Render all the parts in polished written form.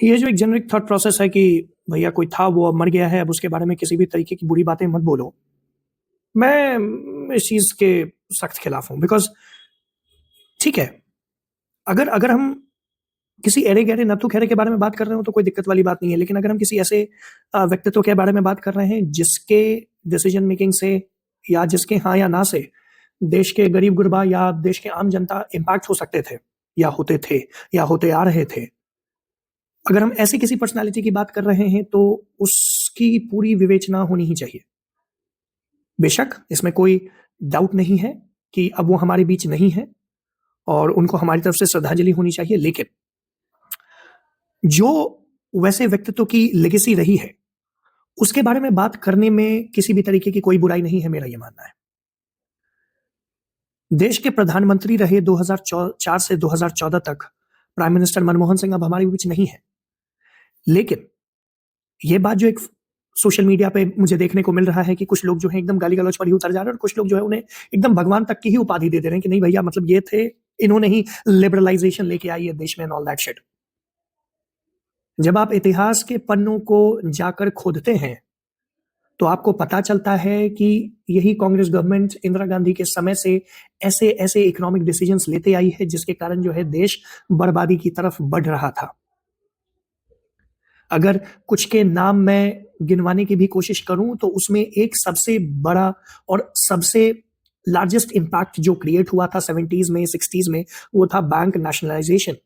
ये जो एक जेनरिक थॉट प्रोसेस है कि भैया कोई था वो अब मर गया है, अब उसके बारे में किसी भी तरीके की बुरी बातें मत बोलो। मैं इस चीज़ के सख्त खिलाफ हूँ बिकॉज़ ठीक है, अगर अगर हम किसी ऐरे-गहरे नत्थू-खैरे के बारे में बात कर रहे हो तो कोई दिक्कत वाली बात नहीं है। लेकिन अगर हम किसी ऐसे व्यक्तित्व के बारे में बात कर रहे हैं जिसके डिसीजन मेकिंग से या जिसके हाँ या ना से देश के गरीब-गुरबा या देश के आम जनता इम्पैक्ट हो सकते थे या होते थे या होते आ रहे थे। अगर हम ऐसी किसी पर्सनैलिटी की बात कर रहे हैं तो उसकी पूरी विवेचना होनी ही चाहिए। बेशक इसमें कोई डाउट नहीं है कि अब वो हमारे बीच नहीं है और उनको हमारी तरफ से श्रद्धांजलि होनी चाहिए, लेकिन जो वैसे व्यक्तित्व की लेगेसी रही है, उसके बारे में बात करने में किसी भी तरीके की कोई बुराई नहीं है, मेरा ये मानना है। देश के प्रधानमंत्री रहे 2004 से 2014 तक प्राइम मिनिस्टर मनमोहन सिंह अब हमारे बीच नहीं है। लेकिन ये बात जो एक सोशल मीडिया पे मुझे देखने को मिल रहा है कि कुछ लोग जो है एकदम गाली-गलौच पर ही उतर जा रहे हैं और कुछ लोग जो है उन्हें एकदम भगवान तक की ही उपाधि दे दे रहे हैं कि नहीं भैया मतलब ये थे, इन्होंने ही लिबरलाइजेशन लेके आई है देश में एंड ऑल दैट शिट। जब आप इतिहास के पन्नों को जाकर खोदते हैं, तो आपको पता चलता है कि यही कांग्रेस गवर्नमेंट इंदिरा गांधी के समय से ऐसे-ऐसे इकोनॉमिक डिसीजंस लेते आई है जिसके कारण जो है देश बर्बादी की तरफ बढ़ रहा था। अगर कुछ के नाम मैं गिनवाने की भी कोशिश करूं तो उसमें एक सबसे बड़ा और सबसे लार्जेस्ट इम्पैक्ट जो क्रिएट हुआ था 70s में 60s में वो था बैंक नेशनलाइजेशन,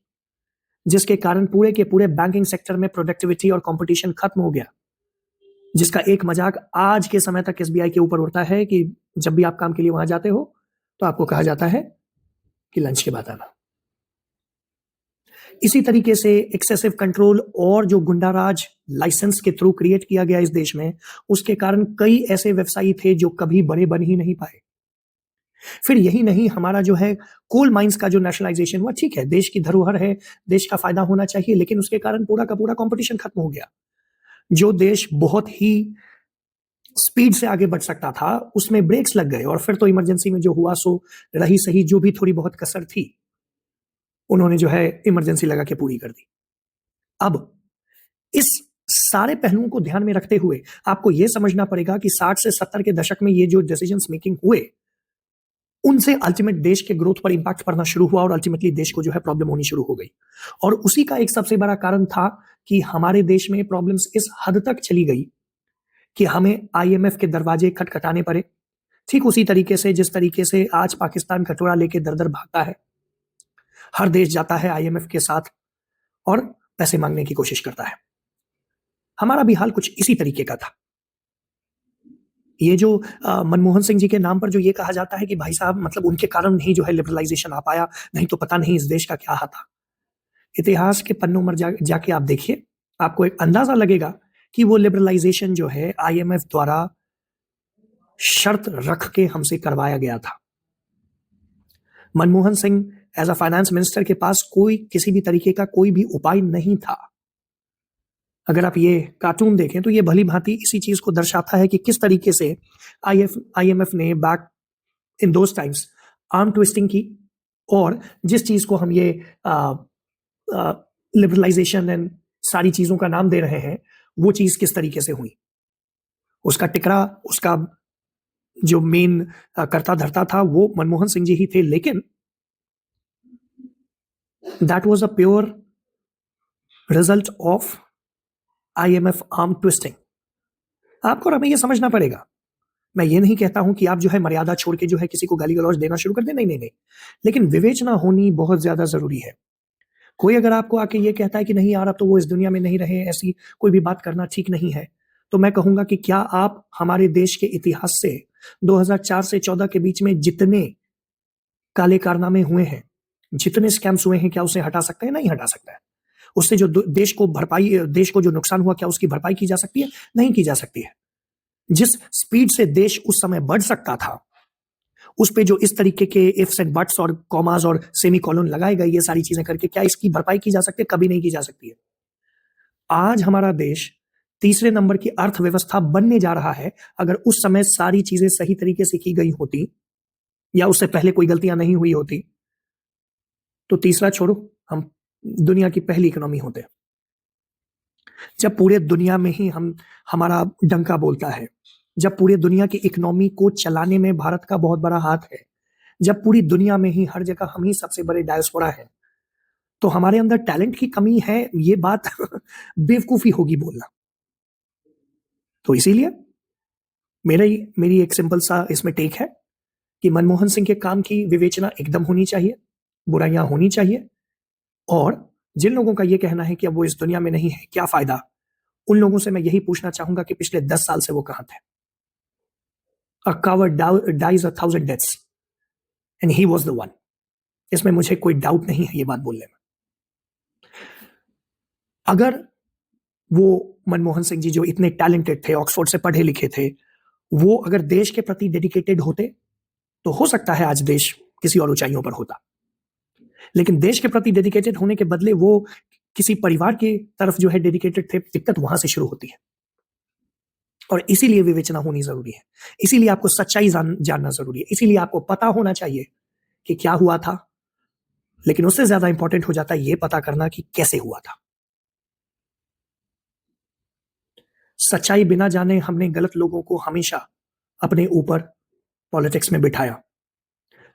जिसके कारण पूरे के पूरे बैंकिंग सेक्टर में प्रोडक्टिविटी और कंपटीशन खत्म हो गया, जिसका एक मजाक आज के समय तक एसबीआई के ऊपर उड़ता है कि जब भी आप काम के लिए वहां जाते हो तो आपको कहा जाता है कि लंच के बाद आना। इसी तरीके से एक्सेसिव कंट्रोल और जो गुंडाराज लाइसेंस के थ्रू क्रिएट किया गया इस देश में, उसके कारण कई ऐसे व्यवसायी थे जो कभी बड़े बन ही नहीं पाए। फिर यही नहीं, हमारा जो है कोल माइंस का जो नेशनलाइजेशन हुआ, ठीक है देश की धरोहर है, देश का फायदा होना चाहिए, लेकिन उसके कारण पूरा का पूरा कंपटीशन खत्म हो गया। जो देश बहुत ही स्पीड से आगे बढ़ सकता था उसमें ब्रेक्स लग गए और फिर तो इमरजेंसी में जो हुआ सो रही सही, जो भी थोड़ी बहुत कसर थी उन्होंने जो है इमरजेंसी लगा के पूरी कर दी। अब इस सारे पहलुओं को ध्यान में रखते हुए आपको यह समझना पड़ेगा कि 60 से 70 के दशक में ये जो डिसीजंस मेकिंग हुए, उनसे अल्टीमेट देश के ग्रोथ पर इंपैक्ट पड़ना शुरू हुआ और अल्टीमेटली देश को जो है प्रॉब्लम होनी शुरू हो गई। और उसी का एक सबसे बड़ा कारण था कि हमारे देश में प्रॉब्लम्स इस हद तक चली गई कि हमें आईएमएफ के दरवाजे खटखटाने पड़े। ठीक उसी तरीके से जिस तरीके से आज पाकिस्तान कटोरा लेके दर-दर भागता है, हर देश जाता है आईएमएफ के साथ और पैसे मांगने की कोशिश करता है। हमारा भी हाल कुछ इसी तरीके का था। ये जो मनमोहन सिंह जी के नाम पर जो ये कहा जाता है कि भाई साहब मतलब उनके कारण ही जो है लिबरलाइजेशन आ पाया, नहीं तो पता नहीं इस देश का क्या हाल था। इतिहास के पन्नों में जाके आप देखिए, आपको एक अंदाजा लगेगा कि वो लिबरलाइजेशन जो है आईएमएफ द्वारा शर्त रख के हमसे करवाया गया था। Manmohan Singh as a finance minister के पास कोई किसी भी तरीके का कोई भी उपाय नहीं था। अगर आप ये कार्टून देखें तो ये भली भांति इसी चीज को दर्शाता है कि किस तरीके से आईएमएफ ने back in those times arm twisting की और जिस चीज को हम ये लिबरलाइजेशन एंड सारी चीजों का नाम दे रहे हैं, वो चीज किस तरीके से हुई। उसका टिकरा, उसका जो मेन कर्ता धर्ता था वो मनमोहन सिंह जी ही थे, लेकिन that was a pure result of IMF arm twisting. आपको और हमें ये समझना पड़ेगा। मैं ये नहीं कहता हूं कि आप जो है मर्यादा छोड़ के जो है किसी को गाली गलौज देना शुरू कर दें, नहीं नहीं नहीं, लेकिन विवेचना होनी बहुत ज्यादा जरूरी है। कोई अगर आपको आके ये कहता है कि नहीं यार अब तो वो इस दुनिया में नहीं रहे, ऐसी कोई भी बात करना ठीक नहीं है, तो मैं कहूंगा कि क्या आप हमारे देश के इतिहास से 2004 से 14 के बीच में जितने काले कारनामे हुए हैं, जितने स्कैम्स हुए हैं, क्या उसे हटा सकते हैं? नहीं हटा सकता है। उससे जो देश को जो नुकसान हुआ क्या उसकी भरपाई की जा सकती है? नहीं की जा सकती है। जिस स्पीड से देश उस समय बढ़ सकता था, उस पे जो इस तरीके के इफ्स एंड बट्स और कॉमास और सेमी कॉलन लगाए गए, ये सारी चीजें करके क्या इसकी भरपाई की जा सकती है? कभी नहीं की जा सकती है। आज हमारा देश तीसरे नंबर की अर्थव्यवस्था बनने जा रहा है। अगर उस समय सारी चीजें सही तरीके से की गई होती या उससे पहले कोई गलतियां नहीं हुई होती, तो तीसरा छोड़ो, हम दुनिया की पहली इकोनॉमी होते। जब पूरे दुनिया में ही हमारा डंका बोलता है, जब पूरे दुनिया की इकोनॉमी को चलाने में भारत का बहुत बड़ा हाथ है, जब पूरी दुनिया में ही हर जगह हम ही सबसे बड़े डायस्पोरा हैं, तो हमारे अंदर टैलेंट की कमी है, ये बात बेवकूफी होगी बोलना। तो इसीलिए मेरी एक सिंपल सा इसमें टेक है कि मनमोहन सिंह के काम की विवेचना एकदम होनी चाहिए, बुराइयां होनी चाहिए, और जिन लोगों का ये कहना है कि अब वो इस दुनिया में नहीं है, क्या फायदा, उन लोगों से मैं यही पूछना चाहूंगा कि पिछले 10 साल से वो कहां थे। A coward dies 1,000 deaths and he was the one. इसमें मुझे कोई डाउट नहीं है ये बात बोलने में। अगर वो मनमोहन सिंह जी जो इतने टैलेंटेड थे, ऑक्सफोर्ड से पढ़े लिखे थे, वो अगर देश के प्रति डेडिकेटेड होते तो हो सकता है आज देश किसी और ऊंचाइयों पर होता। लेकिन देश के प्रति डेडिकेटेड होने के बदले वो किसी परिवार की तरफ जो है डेडिकेटेड थे, दिक्कत वहां से शुरू होती है। और इसीलिए विवेचना होनी जरूरी है, इसीलिए आपको सच्चाई जानना जरूरी है, इसीलिए आपको पता होना चाहिए कि क्या हुआ था, लेकिन उससे ज्यादा इंपॉर्टेंट हो जाता है यह पता करना कि कैसे हुआ था। सच्चाई बिना जाने हमने गलत लोगों को हमेशा अपने ऊपर पॉलिटिक्स में बिठाया।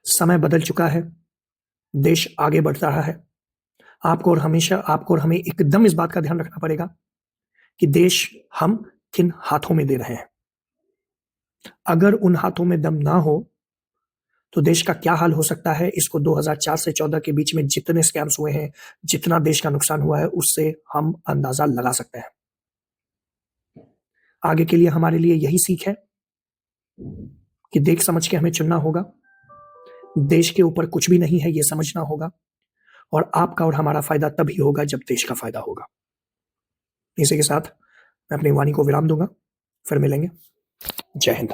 समय बदल चुका है, देश आगे बढ़ रहा है। आपको और हमें एकदम इस बात का ध्यान रखना पड़ेगा कि देश हम किन हाथों में दे रहे हैं। अगर उन हाथों में दम ना हो तो देश का क्या हाल हो सकता है, इसको 2004 से 14 के बीच में जितने स्कैम्स हुए हैं, जितना देश का नुकसान हुआ है, उससे हम अंदाजा लगा सकते हैं। आगे के लिए हमारे लिए यही सीख है कि देख समझ के हमें चुनना होगा। देश के ऊपर कुछ भी नहीं है, यह समझना होगा, और आपका और हमारा फायदा तभी होगा जब देश का फायदा होगा। इसी के साथ मैं अपनी वाणी को विराम दूंगा, फिर मिलेंगे। जय हिंद।